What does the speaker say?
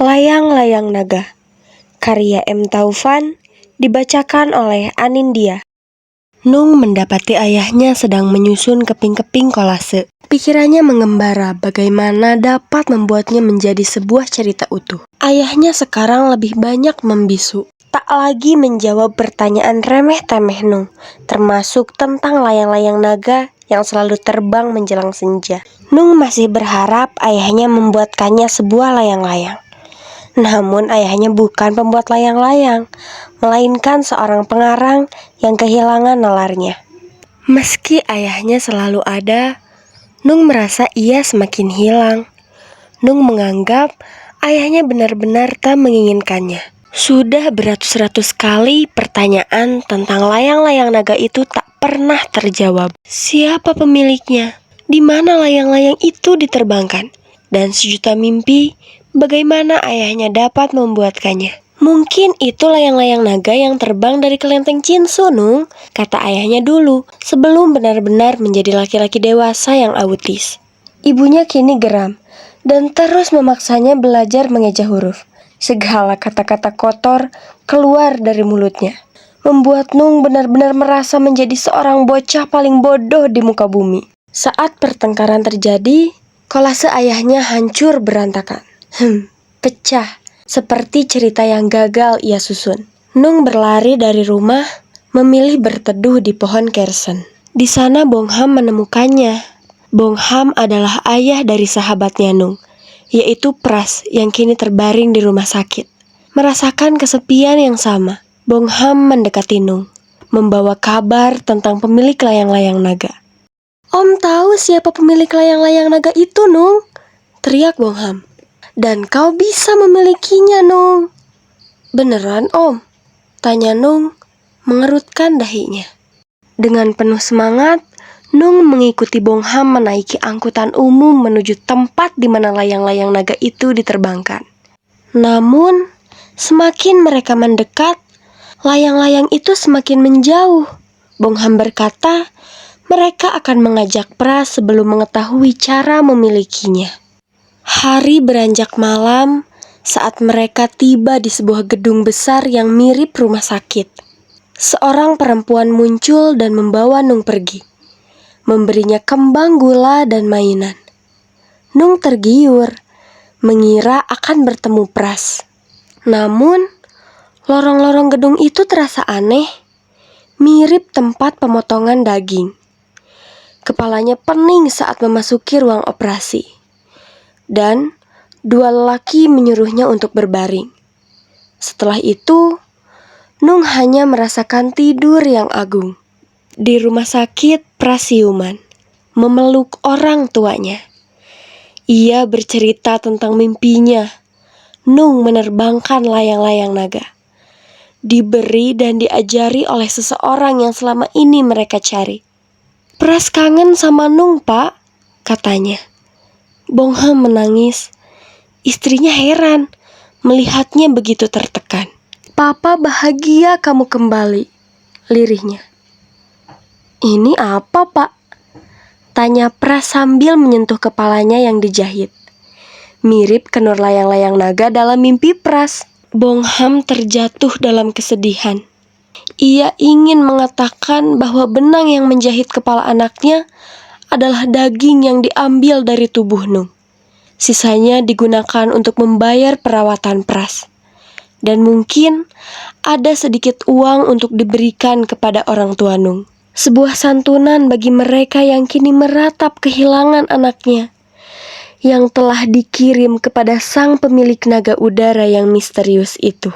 Layang-layang Naga, karya M. Taufan, dibacakan oleh Anindya. Nung mendapati ayahnya sedang menyusun keping-keping kolase. Pikirannya mengembara bagaimana dapat membuatnya menjadi sebuah cerita utuh. Ayahnya sekarang lebih banyak membisu, tak lagi menjawab pertanyaan remeh-temeh Nung, termasuk tentang layang-layang naga yang selalu terbang menjelang senja. Nung masih berharap ayahnya membuatkannya sebuah layang-layang. Namun ayahnya bukan pembuat layang-layang, melainkan seorang pengarang yang kehilangan nalarnya. Meski ayahnya selalu ada, Nung merasa ia semakin hilang. Nung menganggap ayahnya benar-benar tak menginginkannya. Sudah beratus-ratus kali pertanyaan tentang layang-layang naga itu tak pernah terjawab. Siapa pemiliknya? Di mana layang-layang itu diterbangkan? Dan sejuta mimpi, bagaimana ayahnya dapat membuatkannya? Mungkin itu layang-layang naga yang terbang dari kelenteng Chinsu, Nung, kata ayahnya dulu, sebelum benar-benar menjadi laki-laki dewasa yang autis. Ibunya kini geram, dan terus memaksanya belajar mengeja huruf. Segala kata-kata kotor keluar dari mulutnya, membuat Nung benar-benar merasa menjadi seorang bocah paling bodoh di muka bumi. Saat pertengkaran terjadi, kolase ayahnya hancur berantakan. Pecah, seperti cerita yang gagal ia susun. Nung berlari dari rumah, memilih berteduh di pohon kersen. Di sana Bong Ham menemukannya. Bong Ham adalah ayah dari sahabatnya Nung, yaitu Pras yang kini terbaring di rumah sakit. Merasakan kesepian yang sama, Bong Ham mendekati Nung, membawa kabar tentang pemilik layang-layang naga. Om tahu siapa pemilik layang-layang naga itu, Nung? Teriak Bong Ham. Dan kau bisa memilikinya, Nung. Beneran, Om? Tanya Nung, mengerutkan dahinya. Dengan penuh semangat, Nung mengikuti Bong Ham menaiki angkutan umum menuju tempat di mana layang-layang naga itu diterbangkan. Namun, semakin mereka mendekat, layang-layang itu semakin menjauh. Bong Ham berkata, mereka akan mengajak Pras sebelum mengetahui cara memilikinya. Hari beranjak malam saat mereka tiba di sebuah gedung besar yang mirip rumah sakit. Seorang perempuan muncul dan membawa Nung pergi, memberinya kembang gula dan mainan. Nung tergiur, mengira akan bertemu Pras. Namun, lorong-lorong gedung itu terasa aneh, mirip tempat pemotongan daging. Kepalanya pening saat memasuki ruang operasi. Dan dua lelaki menyuruhnya untuk berbaring. Setelah itu, Nung hanya merasakan tidur yang agung. Di rumah sakit Prasiuman, memeluk orang tuanya. Ia bercerita tentang mimpinya. Nung menerbangkan layang-layang naga. Diberi dan diajari oleh seseorang yang selama ini mereka cari. Pras kangen sama Nung, Pak, katanya. Bong Ham menangis. Istrinya heran melihatnya begitu tertekan. Papa bahagia kamu kembali, lirihnya. Ini apa, Pak? Tanya Pras sambil menyentuh kepalanya yang dijahit. Mirip kenur layang-layang naga dalam mimpi Pras. Bong Ham terjatuh dalam kesedihan. Ia ingin mengatakan bahwa benang yang menjahit kepala anaknya adalah daging yang diambil dari tubuh Nung. Sisanya digunakan untuk membayar perawatan Pras. Dan mungkin ada sedikit uang untuk diberikan kepada orang tua Nung. Sebuah santunan bagi mereka yang kini meratap kehilangan anaknya, yang telah dikirim kepada sang pemilik naga udara yang misterius itu.